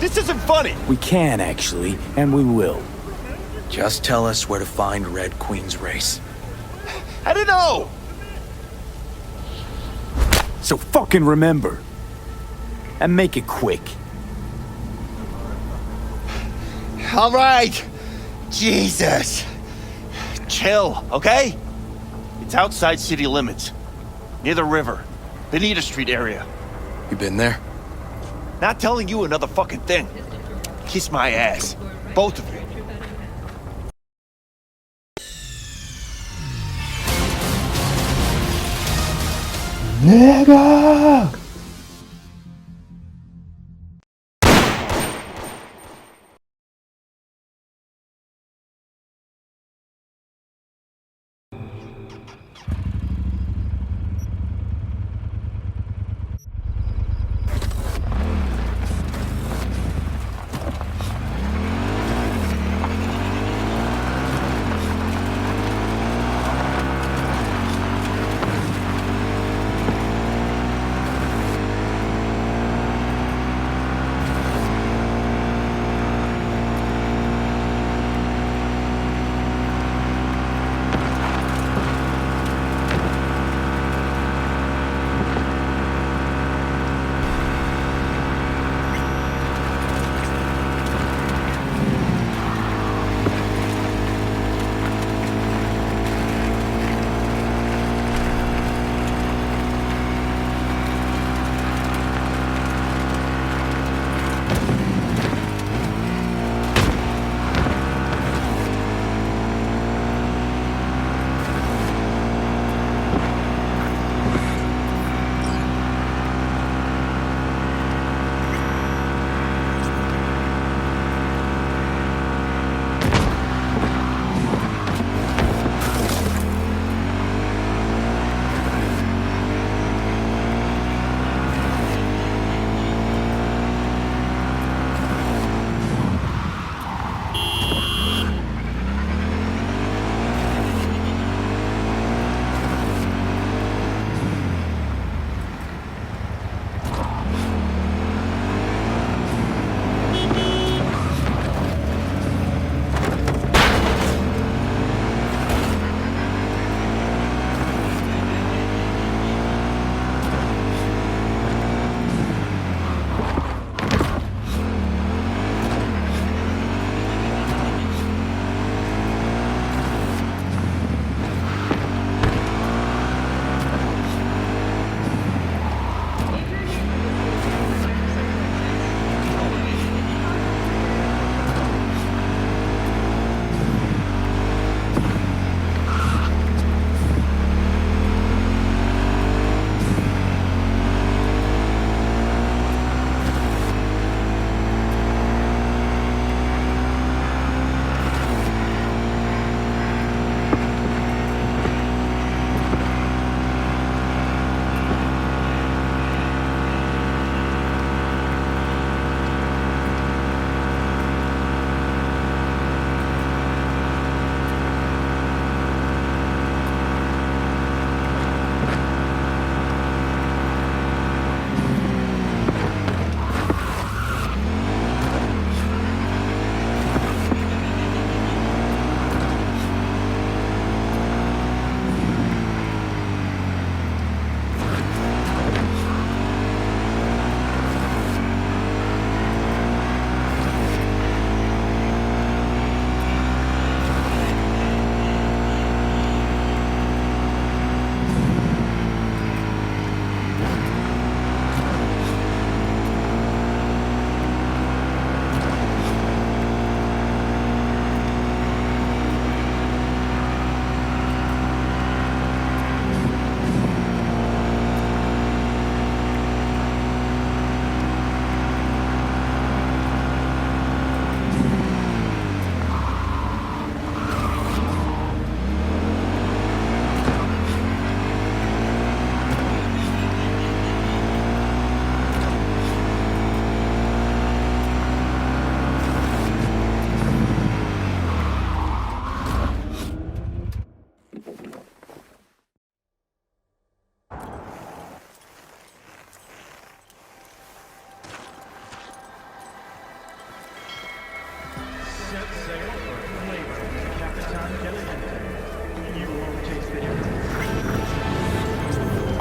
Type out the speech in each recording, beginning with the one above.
This isn't funny. We can, actually, and we will. Just tell us where to find Red Queen's race. I don't know. So fucking remember. And make it quick. All right. Jesus. Chill, okay? It's outside city limits. Near the river. Benita Street area. You been there? Not telling you another fucking thing. Kiss my ass. Both of you. Nigga!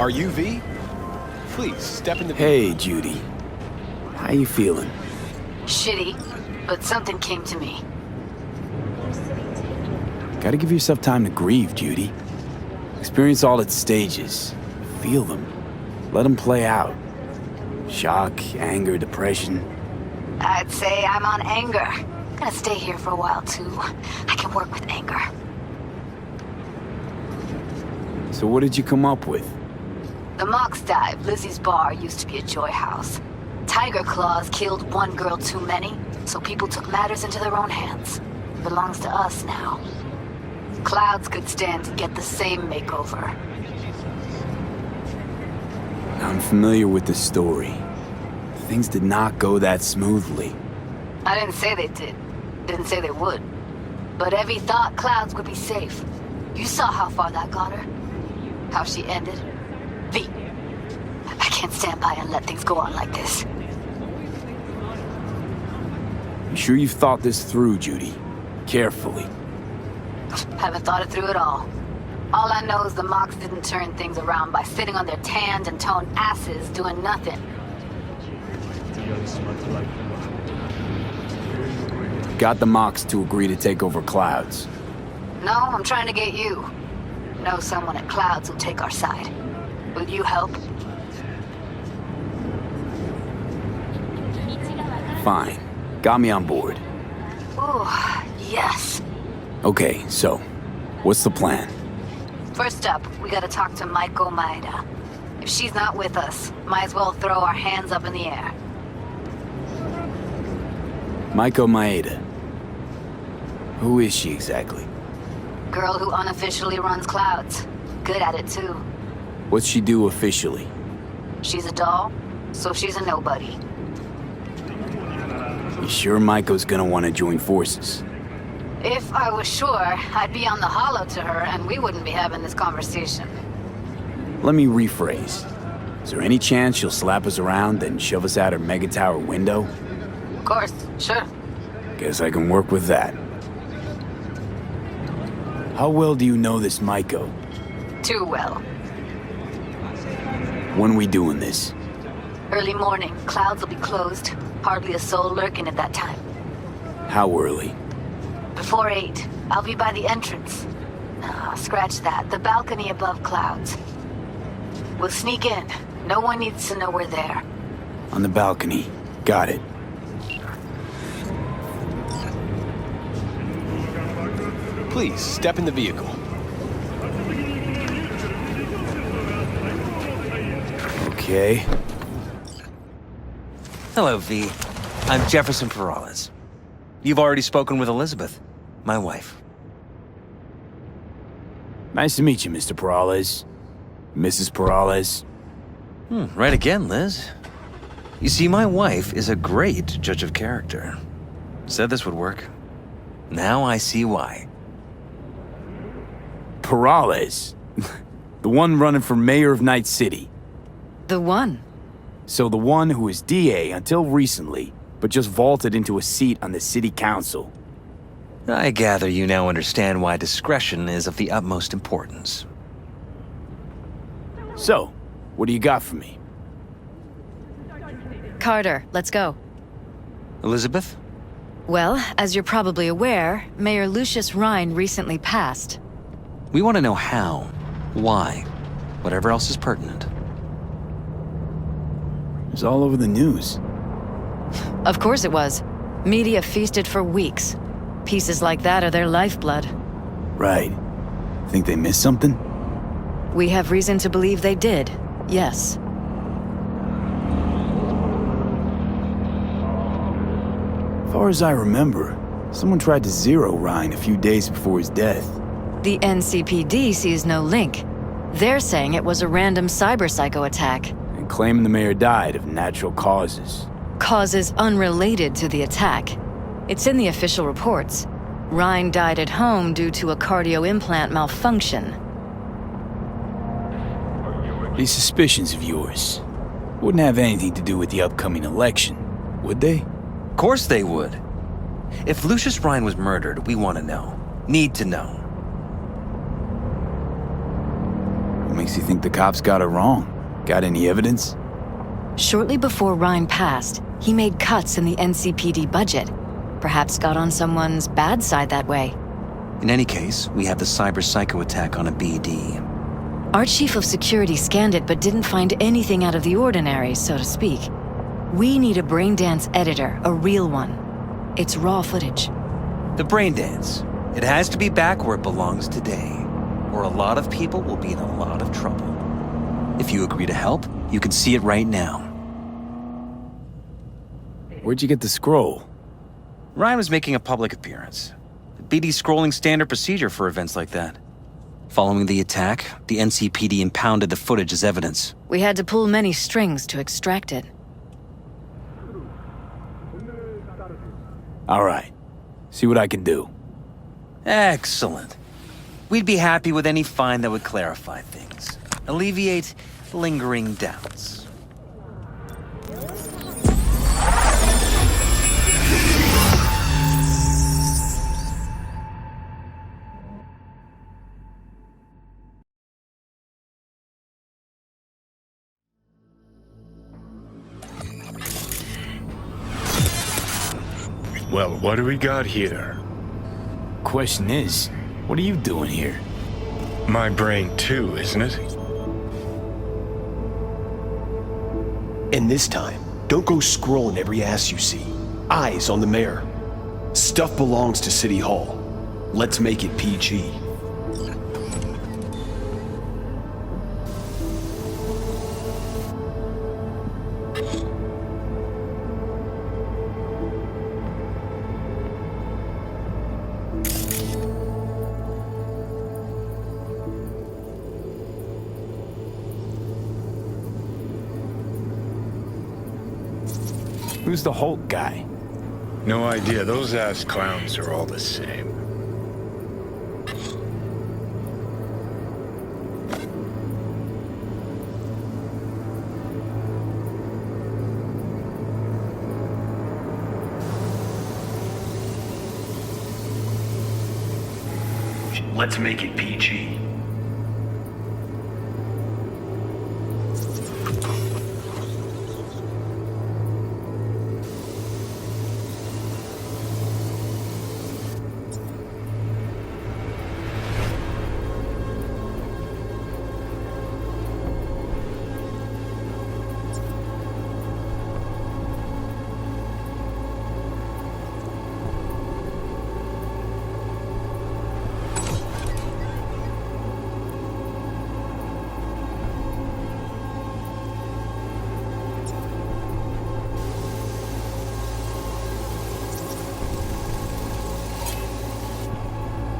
Are you V? Please, step in the... Hey, Judy. How you feeling? Shitty, but something came to me. Gotta give yourself time to grieve, Judy. Experience all its stages. Feel them. Let them play out. Shock, anger, depression. I'd say I'm on anger. Gonna stay here for a while, too. I can work with anger. So what did you come up with? The Mox Dive, Lizzie's bar, used to be a joy house. Tiger Claws killed one girl too many, so people took matters into their own hands. Belongs to us now. Clouds could stand to get the same makeover. I'm familiar with the story. Things did not go that smoothly. I didn't say they did. Didn't say they would. But Evie thought Clouds would be safe. You saw how far that got her. How she ended. V. I can't stand by and let things go on like this. You sure you've thought this through, Judy? Carefully. Haven't thought it through at all. All I know is the Mox didn't turn things around by sitting on their tanned and toned asses doing nothing. Got the Mox to agree to take over Clouds. No, I'm trying to get you. Know someone at Clouds who'll take our side. Will you help? Fine. Got me on board. Ooh, yes. Okay, so, what's the plan? First up, we gotta talk to Maiko Maeda. If she's not with us, might as well throw our hands up in the air. Maiko Maeda. Who is she exactly? Girl who unofficially runs Clouds. Good at it, too. What's she do officially? She's a doll, so she's a nobody. You sure Maiko's gonna want to join forces? If I was sure, I'd be on the hollow to her and we wouldn't be having this conversation. Let me rephrase. Is there any chance she'll slap us around and shove us out her mega tower window? Of course, sure. Guess I can work with that. How well do you know this Maiko? Too well. When we doing this? Early morning, Clouds will be closed. Hardly a soul lurking at that time. How early? Before 8, I'll be by the entrance. Scratch that. The balcony above Clouds. We'll sneak in. No one needs to know we're there. On the balcony. Got it. Please, step in the vehicle. Okay. Hello, V. I'm Jefferson Peralez. You've already spoken with Elizabeth, my wife. Nice to meet you, Mr. Peralez. Mrs. Peralez. Right again, Liz. You see, my wife is a great judge of character. Said this would work. Now I see why. Peralez? The one running for mayor of Night City. The one. So the one who was DA until recently, but just vaulted into a seat on the city council. I gather you now understand why discretion is of the utmost importance. So, what do you got for me? Carter, let's go. Elizabeth? Well, as you're probably aware, Mayor Lucius Rhine recently passed. We want to know how, why, whatever else is pertinent. It was all over the news. Of course it was. Media feasted for weeks. Pieces like that are their lifeblood. Right. Think they missed something? We have reason to believe they did, yes. Far as I remember, someone tried to zero Ryan a few days before his death. The NCPD sees no link. They're saying it was a random cyber-psycho attack. And claiming the mayor died of natural causes. Causes unrelated to the attack. It's in the official reports. Rhine died at home due to a cardio implant malfunction. These suspicions of yours wouldn't have anything to do with the upcoming election, would they? Of course they would. If Lucius Rhine was murdered, we want to know. Need to know. Makes you think the cops got it wrong. Got any evidence? Shortly before Ryan passed, he made cuts in the NCPD budget. Perhaps got on someone's bad side that way. In any case, we have the cyber psycho attack on a BD. Our chief of security scanned it but didn't find anything out of the ordinary, so to speak. We need a braindance editor, a real one. It's raw footage. The brain dance. It has to be back where it belongs today, or a lot of people will be in a lot of trouble. If you agree to help, you can see it right now. Where'd you get the scroll? Ryan was making a public appearance. BD's scrolling standard procedure for events like that. Following the attack, the NCPD impounded the footage as evidence. We had to pull many strings to extract it. All right. See what I can do. Excellent. We'd be happy with any find that would clarify things, alleviate lingering doubts. Well, what do we got here? Question is, what are you doing here? My brain too, isn't it? And this time, don't go scrolling every ass you see. Eyes on the mayor. Stuff belongs to City Hall. Let's make it PG. Who's the Hulk guy? No idea. Those ass clowns are all the same. Let's make it PG.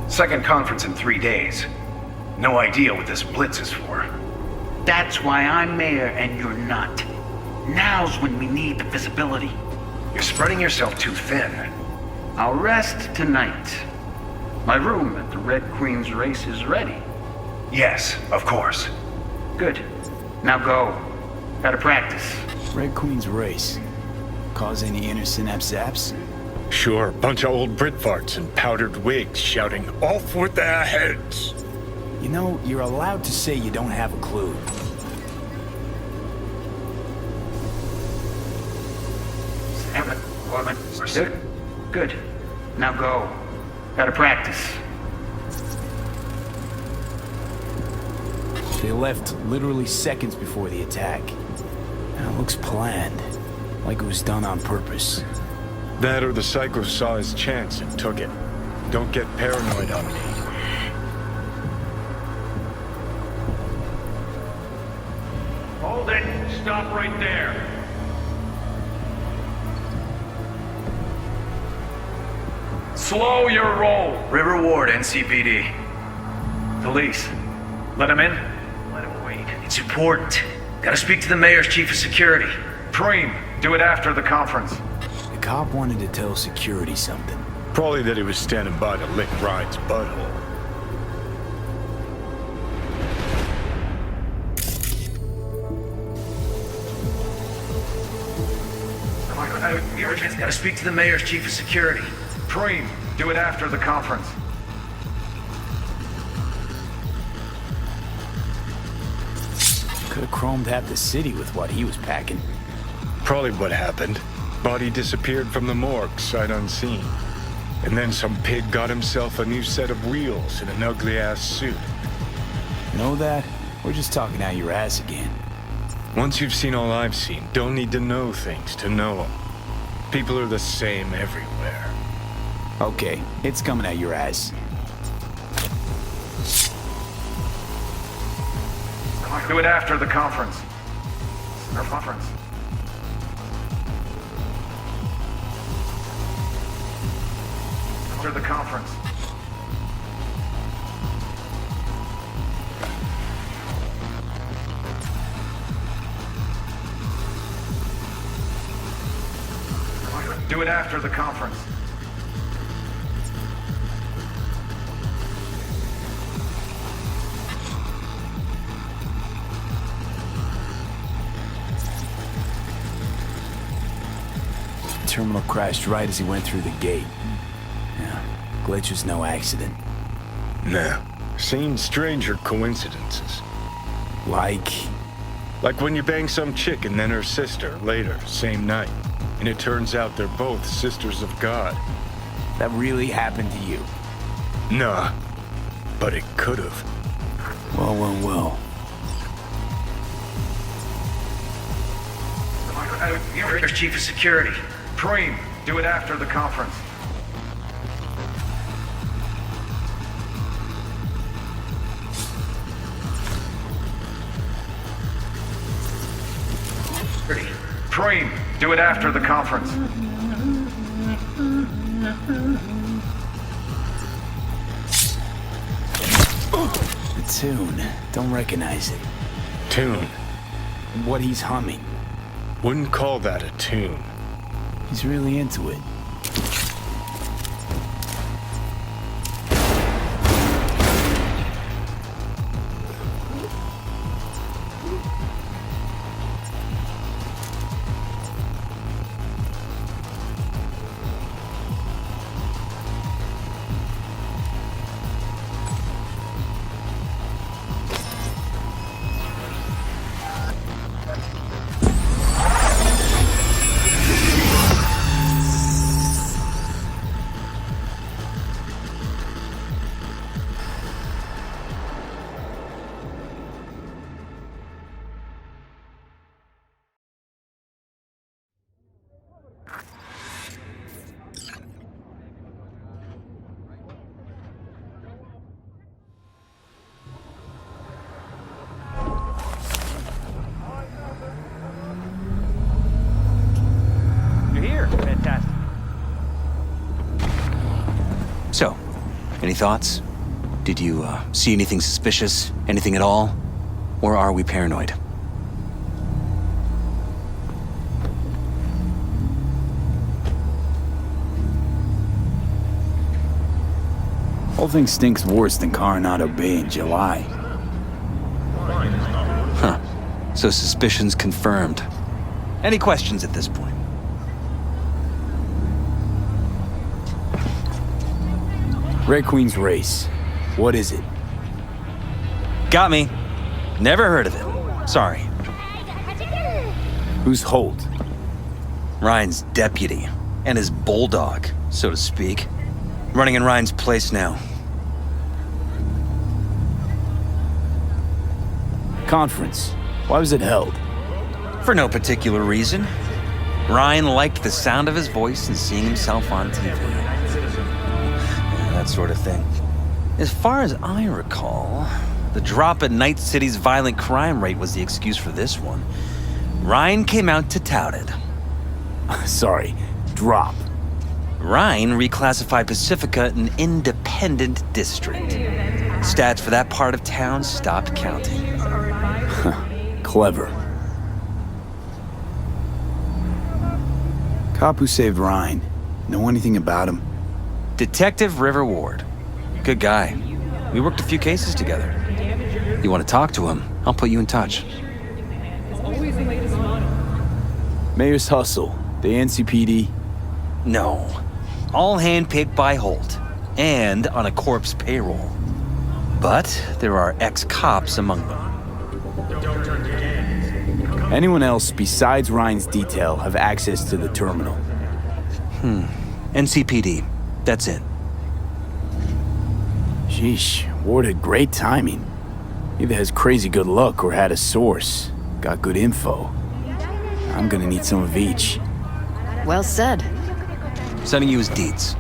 Second conference in 3 days. No idea what this blitz is for. That's why I'm mayor and you're not. Now's when we need the visibility. You're spreading yourself too thin. I'll rest tonight. My room at the Red Queen's race is ready. Yes, of course. Good. Now go. Gotta practice. Red Queen's race. Cause any inner synapse zaps? Sure, bunch of old Brit farts in powdered wigs shouting, "Off with their heads!" You know, you're allowed to say you don't have a clue. Good. Now go. Gotta practice. They left literally seconds before the attack. And it looks planned. Like it was done on purpose. That or the psycho saw his chance and took it. Don't get paranoid on me. Hold it! Stop right there! Slow your roll! River Ward, NCPD. Police, let him in? Let him wait. It's important. Gotta speak to the mayor's chief of security. Preem, do it after the conference. The cop wanted to tell security something. Probably that he was standing by to lick Ryan's butthole. Gotta speak to the mayor's chief of security. Preem, do it after the conference. Could have chromed half the city with what he was packing. Probably what happened. Body disappeared from the morgue, sight unseen. And then some pig got himself a new set of wheels and an ugly-ass suit. Know that? We're just talking out your ass again. Once you've seen all I've seen, don't need to know things to know them. People are the same everywhere. Okay, it's coming at your ass. Do it after the conference. Our conference. After the conference. Do it after the conference. Terminal crashed right as he went through the gate. Yeah, glitch was no accident. Nah, seen stranger coincidences. Like when you bang some chick and then her sister later, same night. And it turns out they're both sisters of God. that really happened to you. Nah, but it could've. Well. You're Chief of Security. Preem, do it after the conference. Preem, do it after the conference. The tune. Don't recognize it. Tune. What he's humming. Wouldn't call that a tune. He's really into it. So, any thoughts? Did you see anything suspicious? Anything at all? Or are we paranoid? Whole thing stinks worse than Coronado Bay in July. Huh. So suspicions confirmed. Any questions at this point? Red Queen's race. What is it? Got me. Never heard of it. Sorry. Who's Holt? Ryan's deputy. And his bulldog, so to speak. Running in Ryan's place now. Conference. Why was it held? For no particular reason. Ryan liked the sound of his voice and seeing himself on TV. That sort of thing. As far as I recall, the drop in Night City's violent crime rate was the excuse for this one. Ryan came out to tout it. Sorry, drop. Ryan reclassified Pacifica an independent district. Stats for that part of town stopped counting. Clever. Cop who saved Ryan. Know anything about him? Detective River Ward. Good guy. We worked a few cases together. You want to talk to him? I'll put you in touch. Mayor's Hustle. The NCPD. No. All handpicked by Holt. And on a corpse payroll. But there are ex-cops among them. Anyone else besides Ryan's detail have access to the terminal? NCPD. That's it. Sheesh, Ward had great timing. Either has crazy good luck or had a source. Got good info. I'm gonna need some of each. Well said. Sending you his deeds.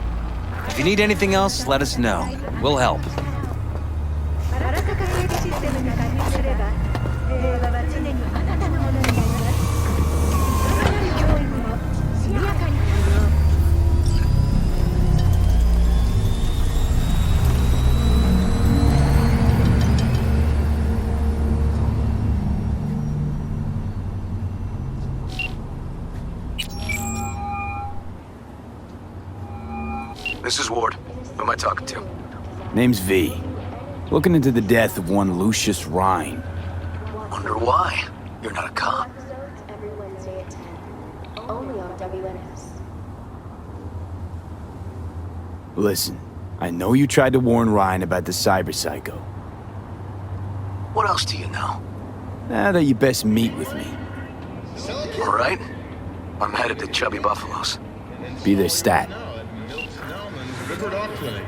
If you need anything else, let us know. We'll help. This is Ward. Who am I talking to? Name's V. Looking into the death of one Lucius Rhine. Wonder why? You're not a cop. Every Wednesday at 10. Only on WNS. Listen, I know you tried to warn Ryan about the cyber psycho. What else do you know? Now that you best meet with me. All right. I'm headed to Chubby Buffalo's. Be their stat. River Dog Clinic.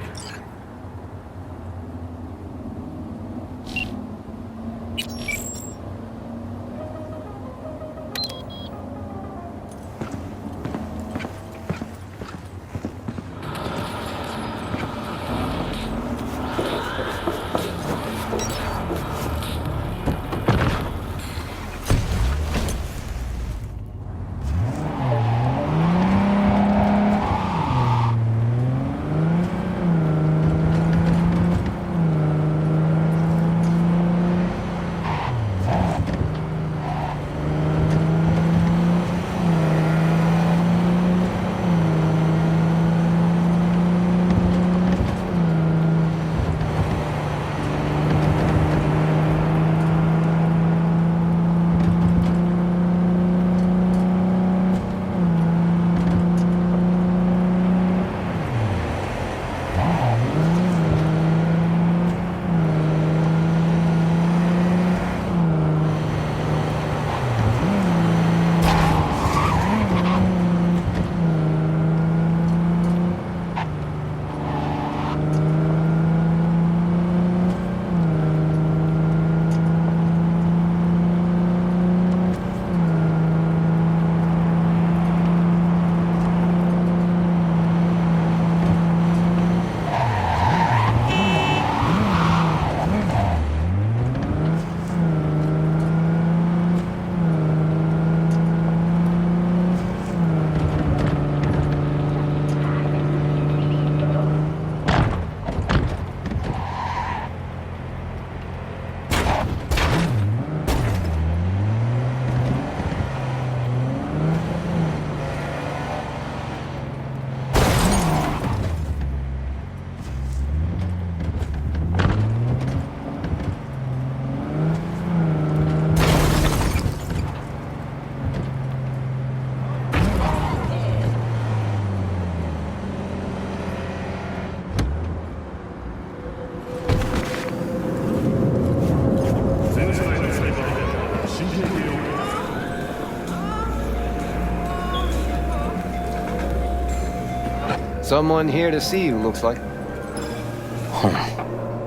Someone here to see you, looks like.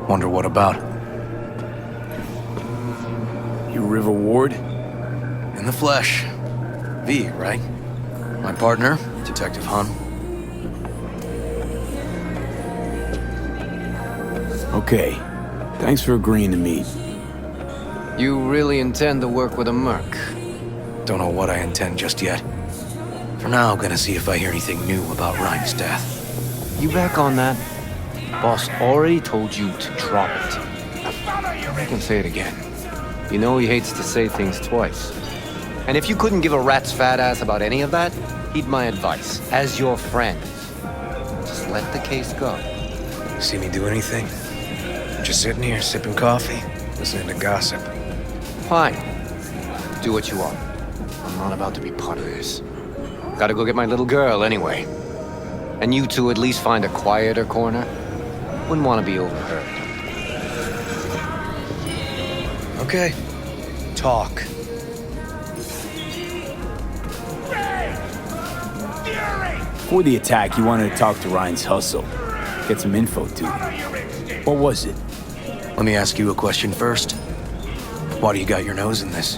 Wonder what about? You River Ward? In the flesh. V, right? My partner, Detective Hun. Okay. Thanks for agreeing to meet. You really intend to work with a merc? Don't know what I intend just yet. For now, I'm gonna see if I hear anything new about Ryan's death. You back on that? Boss already told you to drop it. I can say it again. You know he hates to say things twice. And if you couldn't give a rat's fat ass about any of that, heed my advice, as your friend. Just let the case go. See me do anything? I'm just sitting here sipping coffee, listening to gossip. Fine. Do what you want. I'm not about to be part of this. Gotta go get my little girl anyway. And you two at least find a quieter corner. Wouldn't want to be overheard. Okay. Talk. Before the attack, he wanted to talk to Ryan's hustle. Get some info to him. What was it? Let me ask you a question first. Why do you got your nose in this?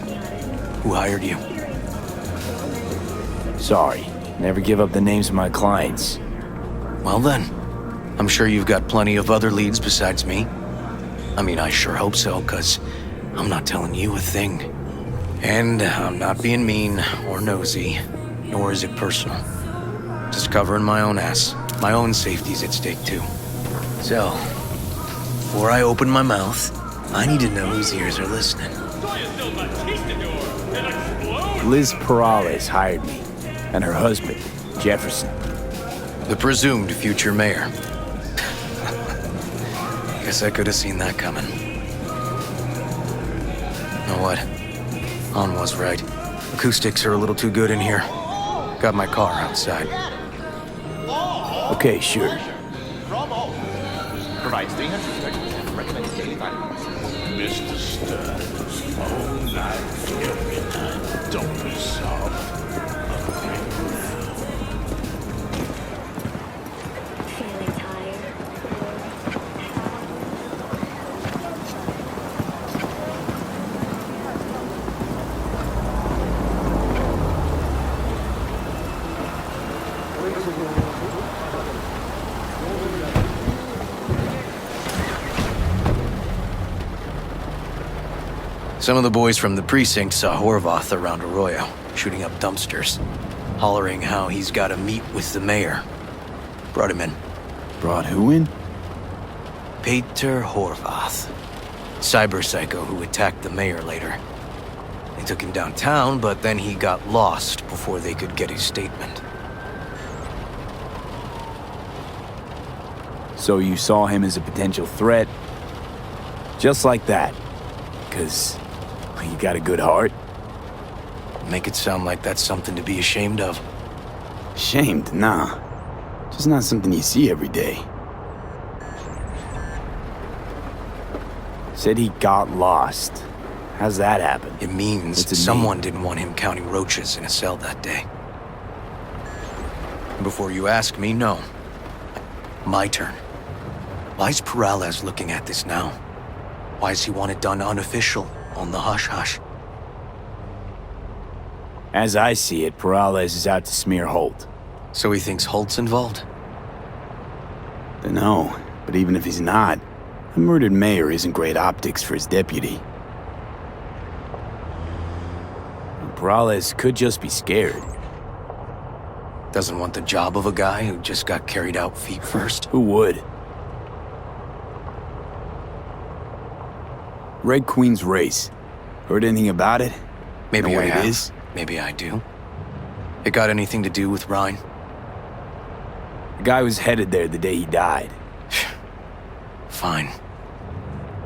Who hired you? Sorry. Never give up the names of my clients. Well then, I'm sure you've got plenty of other leads besides me. I mean, I sure hope so, 'cause I'm not telling you a thing. And I'm not being mean or nosy, nor is it personal. Just covering my own ass. My own safety's at stake too. So, before I open my mouth, I need to know whose ears are listening. Liz Perales hired me, and her husband, Jefferson. The presumed future mayor. Guess I could have seen that coming. Know what? Han was right. Acoustics are a little too good in here. Got my car outside. Okay, sure. Provides 300 recommended daily vitamins. Mr. Stern, all night, every night, don't be soft. Feeling tired? Some of the boys from the precinct saw Horvath around Arroyo, shooting up dumpsters, hollering how he's got to meet with the mayor. Brought him in. Brought who in? Peter Horvath. Cyber psycho who attacked the mayor later. They took him downtown, but then he got lost before they could get his statement. So you saw him as a potential threat? Just like that? 'Cause you got a good heart? Make it sound like that's something to be ashamed of. Ashamed? Nah. Just not something you see every day. Said he got lost. How's that happen? It means someone didn't want him counting roaches in a cell that day. Before you ask me, no. My turn. Why's Perales looking at this now? Why does he want it done unofficial, on the hush-hush? As I see it, Perales is out to smear Holt. So he thinks Holt's involved? Dunno, but even if he's not, a murdered mayor isn't great optics for his deputy. Perales could just be scared. Doesn't want the job of a guy who just got carried out feet first? Who would? Red Queen's race. Heard anything about it? Maybe Know what I it have. is? Maybe I do. It got anything to do with Ryan? The guy was headed there the day he died. Fine.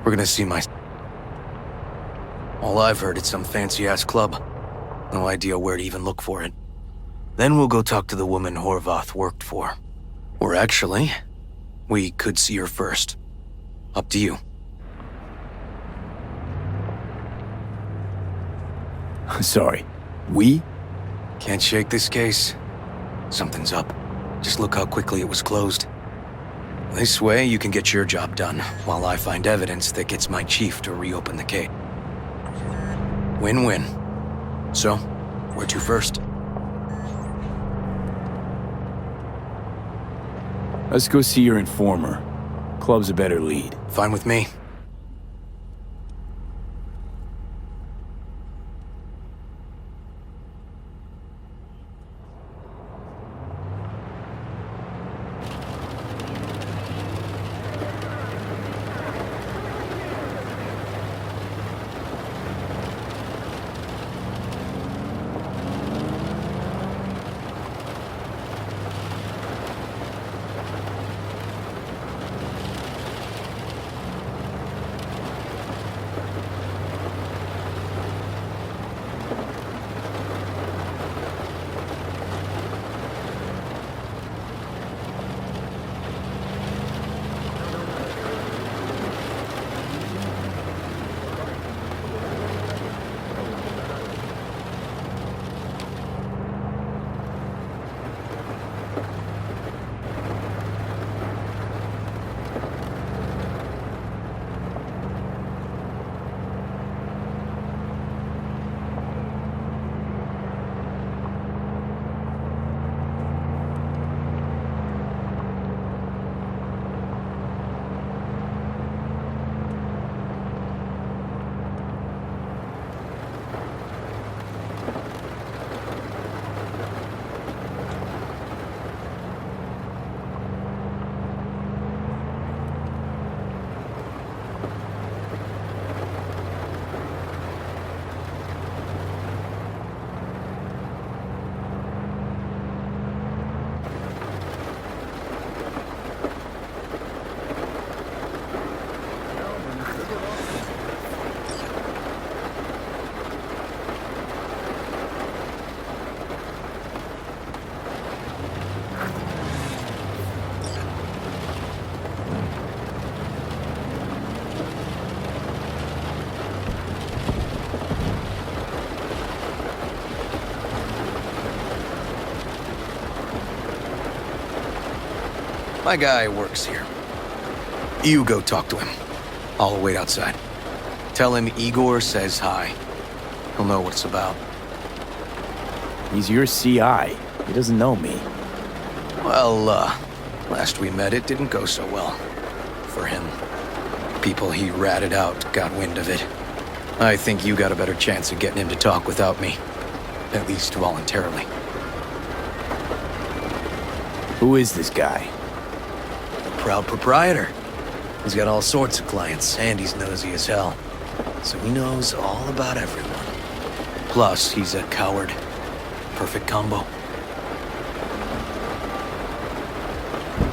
We're gonna see my... All I've heard, it's some fancy-ass club. No idea where to even look for it. Then we'll go talk to the woman Horvath worked for. Or actually, we could see her first. Up to you. Sorry. We? Can't shake this case. Something's up. Just look how quickly it was closed. This way, you can get your job done, while I find evidence that gets my chief to reopen the case. Win-win. So, where to first? Let's go see your informer. Club's a better lead. Fine with me. My guy works here. You go talk to him. I'll wait outside. Tell him Igor says hi. He'll know what it's about. He's your CI. He doesn't know me. Well, last we met, it didn't go so well. For him. People he ratted out got wind of it. I think you got a better chance of getting him to talk without me. At least voluntarily. Who is this guy? The proud proprietor. He's got all sorts of clients, and he's nosy as hell. So he knows all about everyone. Plus, he's a coward. Perfect combo.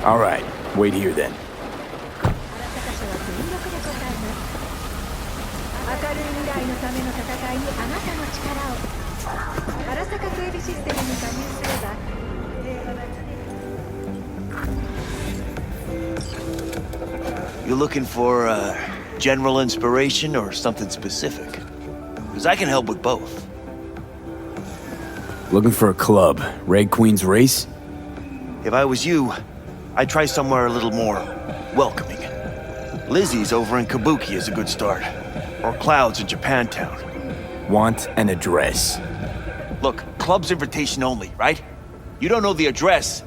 All right, wait here then. You looking for general inspiration or something specific? Because I can help with both. Looking for a club. Red Queen's Race? If I was you, I'd try somewhere a little more welcoming. Lizzie's over in Kabuki is a good start. Or Cloud's in Japantown. Want an address. Look, club's invitation only, right? You don't know the address,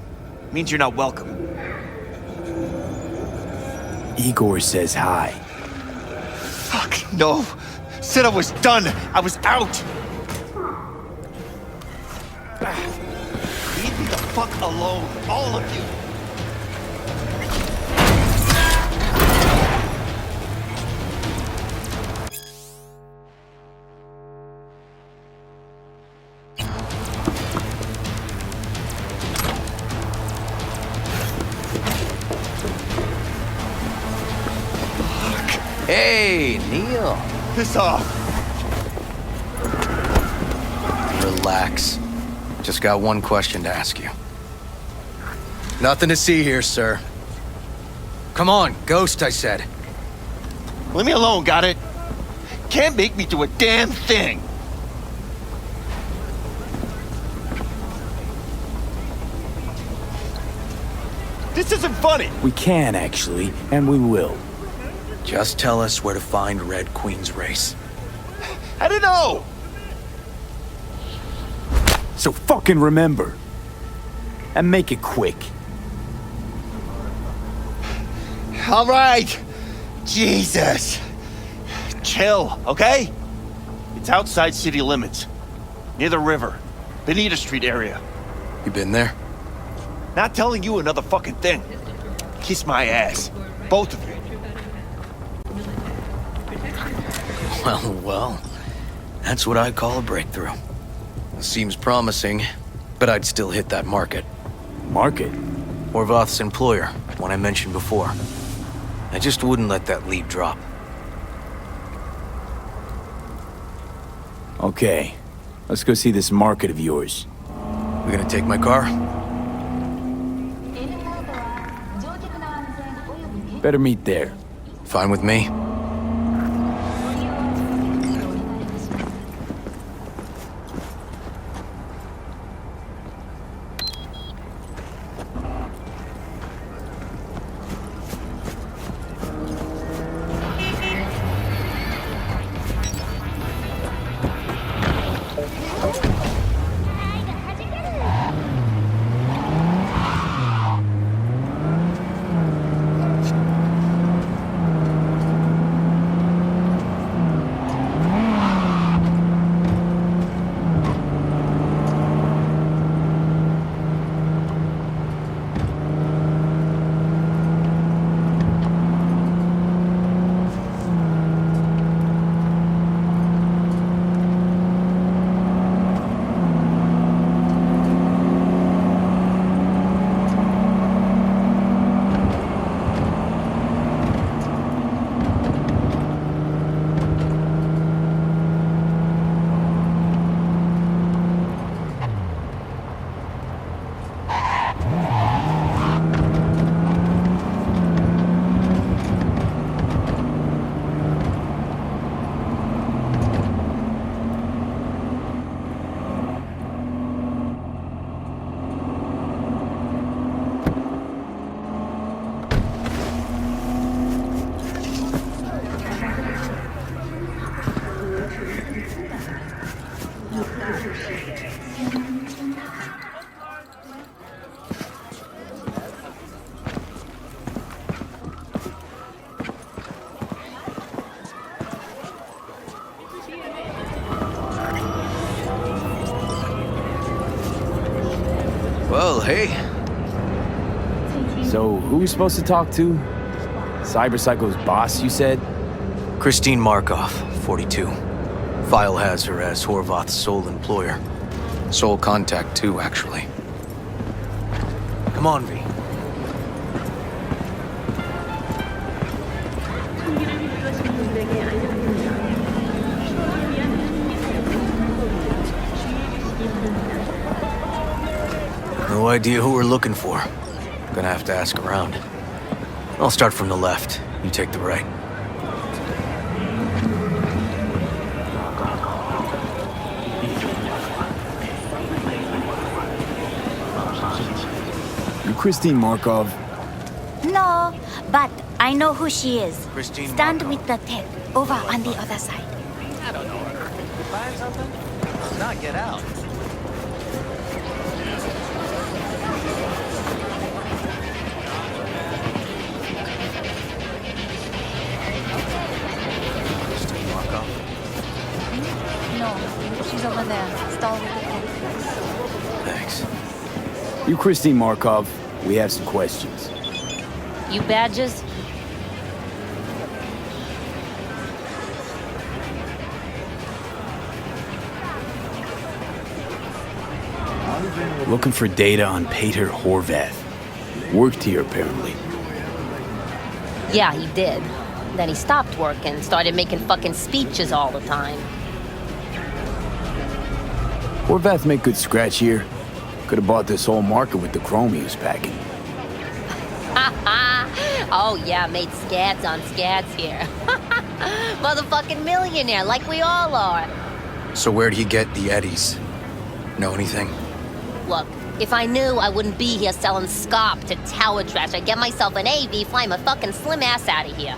means you're not welcome. Igor says hi. Fuck, no. Said I was done. I was out. Leave me the fuck alone, all of you. Hey, Neil. Piss off. Relax. Just got one question to ask you. Nothing to see here, sir. Come on, Ghost, I said. Leave me alone, got it? Can't make me do a damn thing. This isn't funny. We can, actually, and we will. Just tell us where to find Red Queen's Race. I don't know. So fucking remember. And make it quick. All right. Jesus. Chill, okay? It's outside city limits. Near the river. Benita Street area. You been there? Not telling you another fucking thing. Kiss my ass. Both of you. Well. That's what I call a breakthrough. Seems promising, but I'd still hit that market. Market? Orvoth's employer, one I mentioned before. I just wouldn't let that lead drop. Okay, let's go see this market of yours. We gonna take my car? Better meet there. Fine with me. Hey. So, who we supposed to talk to? Cyberpsycho's boss, you said? Christine Markov, 42. File has her as Horvath's sole employer. Sole contact, too, actually. Come on, V. No idea who we're looking for. Gonna have to ask around. I'll start from the left. You take the right. You Christine Markov? No, but I know who she is. Christine Stand Markov. with the tech, over on the other side. I don't know her. Find something? Let's not get out. Christine Markov. No, she's over there. Stall with the tech. Thanks. You Christine Markov, we have some questions. You badges? Looking for data on Peter Horvath. Worked here, apparently. Yeah, he did. Then he stopped working, started making fucking speeches all the time. Horvath make good scratch here. Could have bought this whole market with the chrome he was packing. Oh yeah, made scads on scads here. Motherfucking millionaire, like we all are. So where'd he get the eddies? Know anything? Look, if I knew, I wouldn't be here selling scop to tower trash. I'd get myself an AV, fly my fucking slim ass out of here.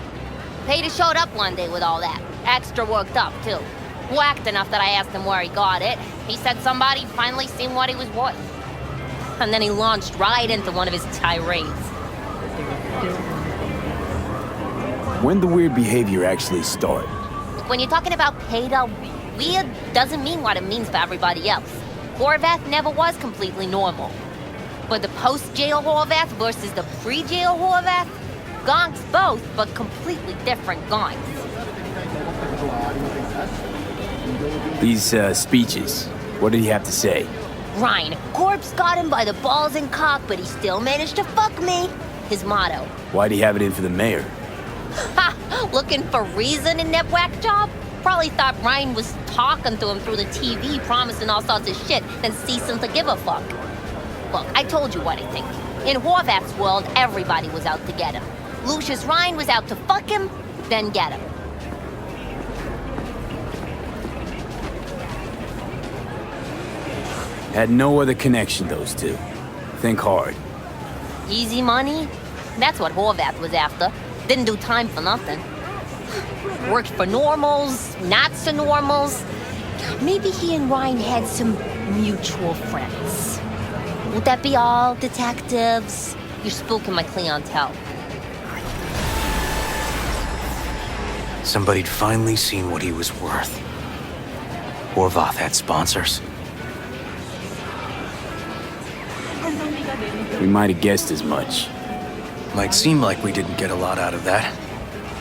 Peter showed up one day with all that. Extra worked up, too. Whacked enough that I asked him where he got it. He said somebody finally seen what he was worth. And then he launched right into one of his tirades. When the weird behavior actually start? When you're talking about Peter, weird doesn't mean what it means for everybody else. Horvath never was completely normal. But the post-jail Horvath versus the pre-jail Horvath? Gonks both, but completely different gonks. These, speeches, what did he have to say? Ryan, Corpse got him by the balls and cock, but he still managed to fuck me. His motto. Why'd he have it in for the mayor? Ha! Looking for reason in that whack job? Probably thought Ryan was talking to him through the TV, promising all sorts of shit, then ceasing to give a fuck. Look, I told you what I think. In Horvath's world, everybody was out to get him. Lucius Ryan was out to fuck him, then get him. Had no other connection, those two. Think hard. Easy money? That's what Horvath was after. Didn't do time for nothing. Worked for normals, not so normals. Maybe he and Ryan had some mutual friends. Would that be all, detectives? You're spooking my clientele. Somebody'd finally seen what he was worth. Horvath had sponsors. We might have guessed as much. Might seem like we didn't get a lot out of that.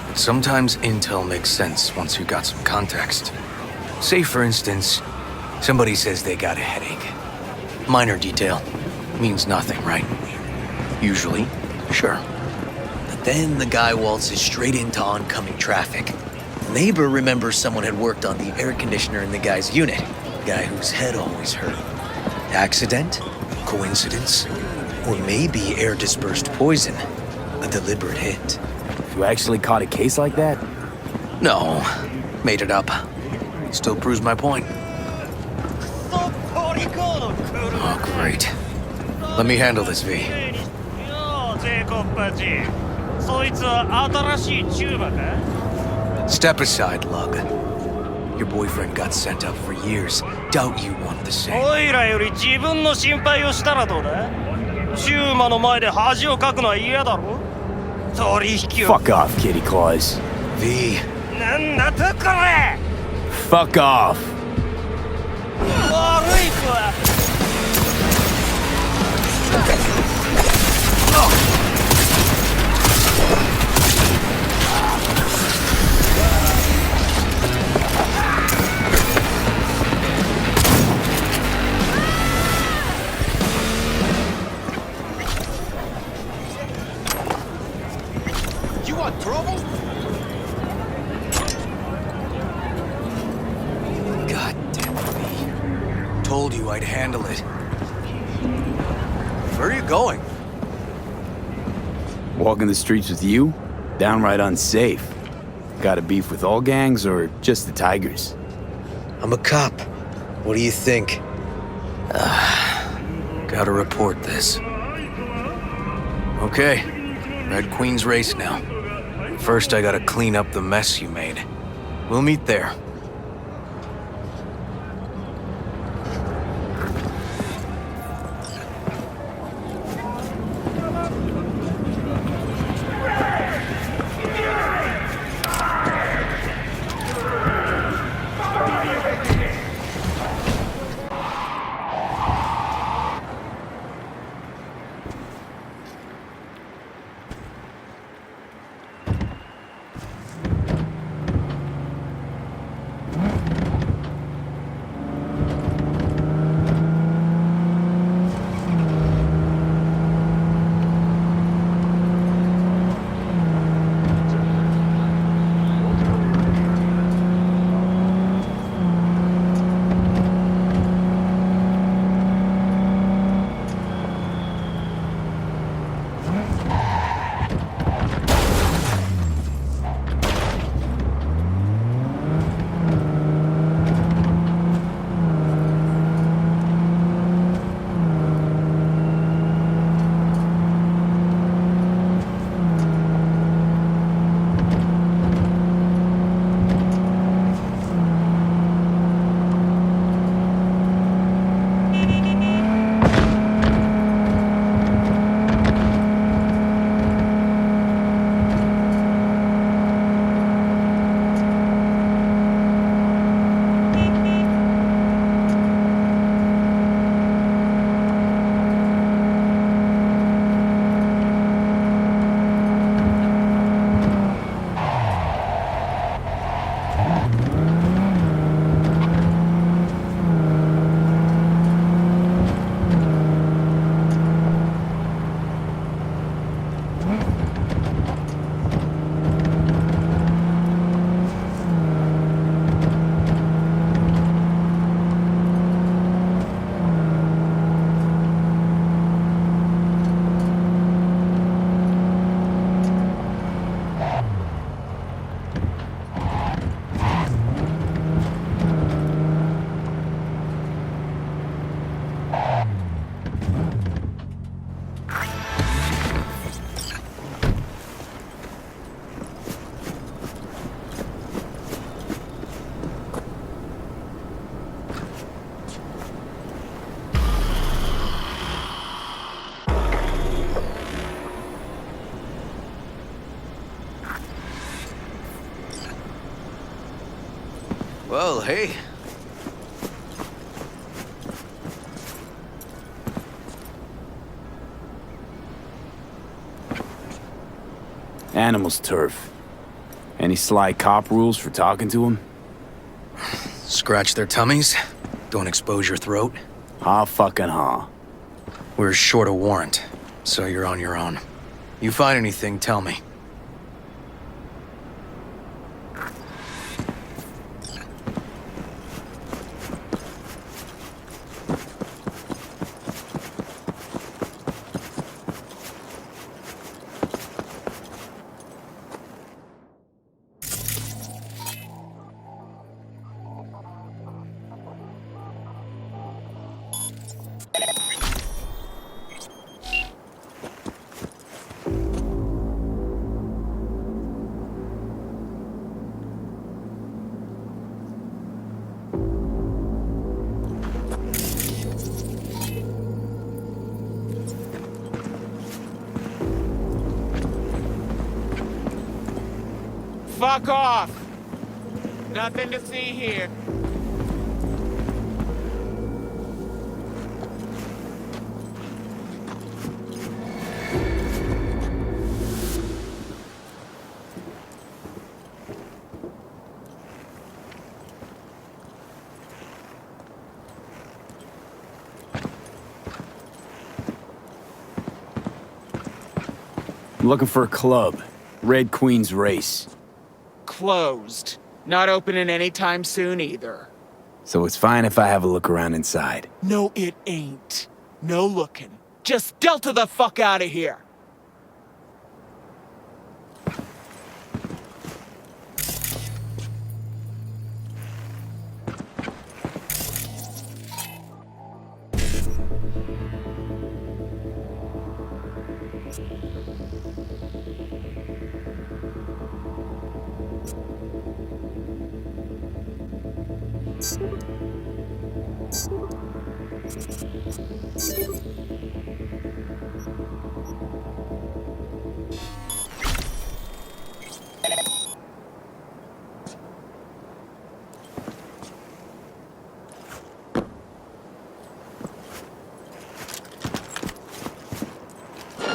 But sometimes intel makes sense once you got some context. Say, for instance, somebody says they got a headache. Minor detail. Means nothing, right? Usually, sure. But then the guy waltzes straight into oncoming traffic. Neighbor remembers someone had worked on the air conditioner in the guy's unit. Guy whose head always hurt. Accident? Coincidence? Or maybe air-dispersed poison. A deliberate hit. You actually caught a case like that? No. Made it up. Still proves my point. Oh, great. Let me handle this, V. Step aside, Lug. Your boyfriend got sent up for years. Doubt you want the same. おいらより自分の心配をしたらどうだ？シューマの前で恥をかくのは嫌だろ？取引を。 Fuck off, Kitty Claus. V. なんだとこれ！ Fuck off. 悪い子は。You want trouble? God damn it, V. Told you I'd handle it. Where are you going? Walking the streets with you? Downright unsafe. Got a beef with all gangs or just the Tigers? I'm a cop. What do you think? Gotta report this. Okay, Red Queen's race now. First, I gotta clean up the mess you made. We'll meet there. Well, hey. Animals turf. Any sly cop rules for talking to him? Scratch their tummies. Don't expose your throat. Ha fucking ha. We're short a warrant, so you're on your own. You find anything, tell me. Fuck off! Nothing to see here. I'm looking for a club. Red Queen's Race. Closed. Not opening anytime soon either. So it's fine if I have a look around inside. No, it ain't. No looking. Just Delta the fuck out of here.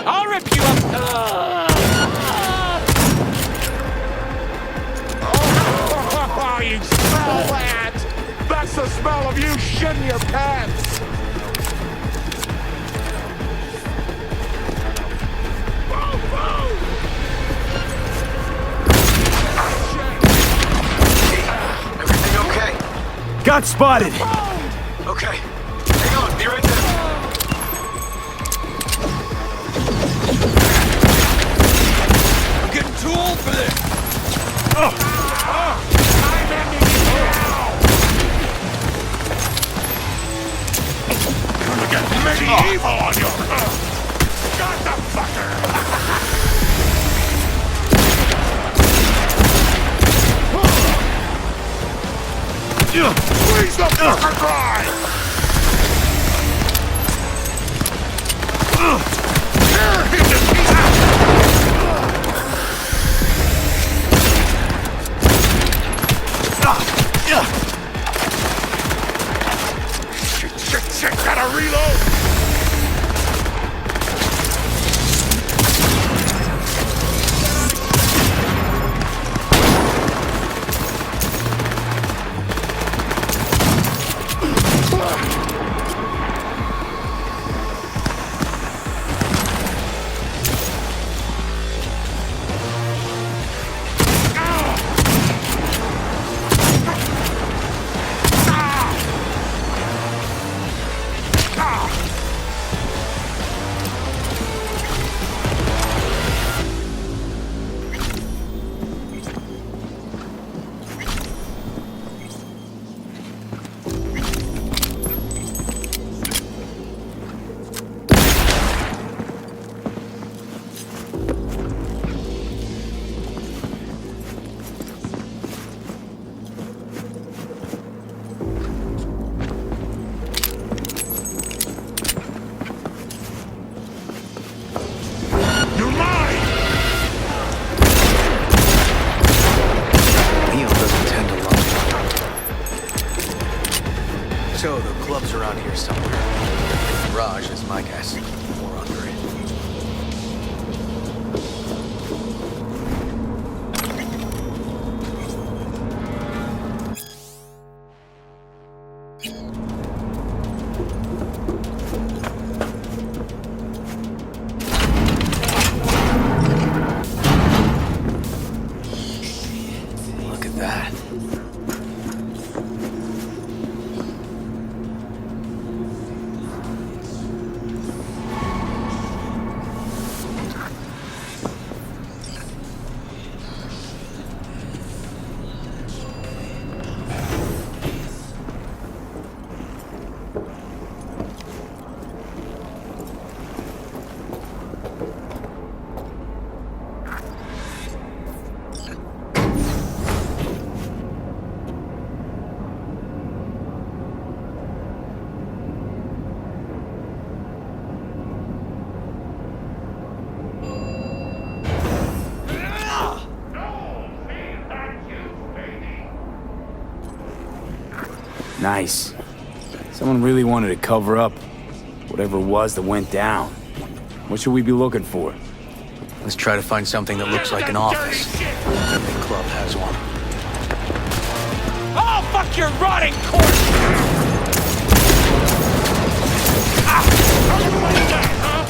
I'll rip you up. Oh, you smell that? That's the smell of you shitting your pants. Everything okay? Got spotted! Okay. Hang on, be right there. I'm getting too old for this. I'm ending you now. Gonna get medieval on you. Got the fucker. Squeeze the fucker dry. Here, hit the piece Shit, gotta reload! So the club's around here somewhere. Garage is my guess. Or under it. Look at that. Nice. Someone really wanted to cover up whatever it was that went down. What should we be looking for? Let's try to find something that looks like an office. Every club has one. Oh, fuck your rotting corpse! How you like that, huh?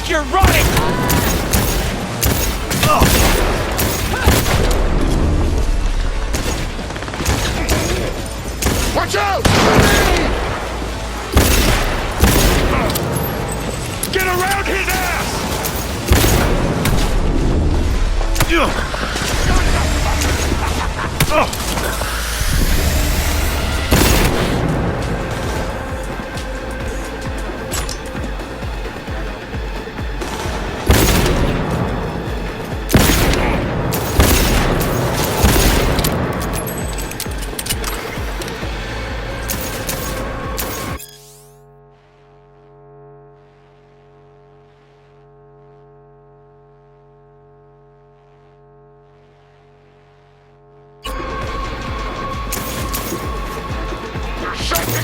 fuck you're running! Watch out! Get around his ass!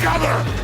Together!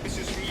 This is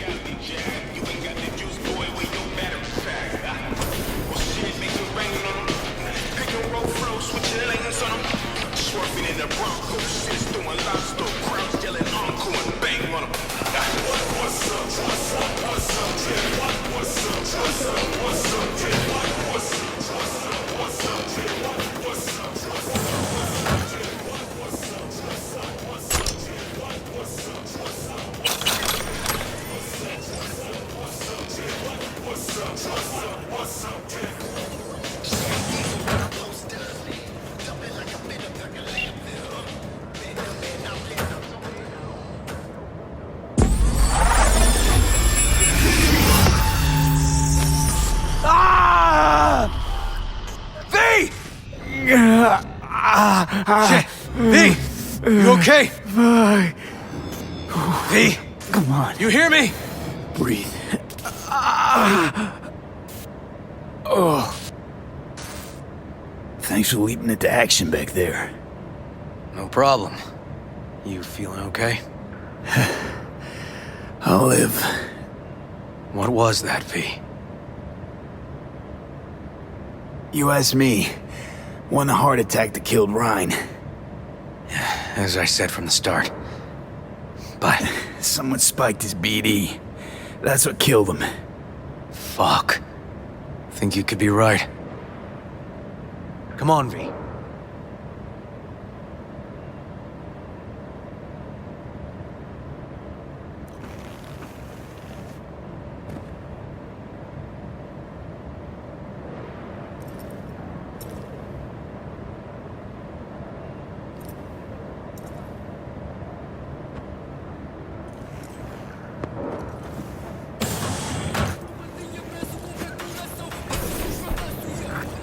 Shit! V! You okay? V! Come on. You hear me? Breathe. Oh. Thanks for leaping into action back there. No problem. You feeling okay? I'll live. What was that, V? You asked me. One heart attack that killed Ryan. As I said from the start. But... Someone spiked his BD. That's what killed him. Fuck. Think you could be right. Come on, V.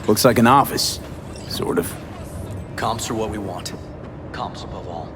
Looks like an office. Sort of. Comps are what we want. Comps above all.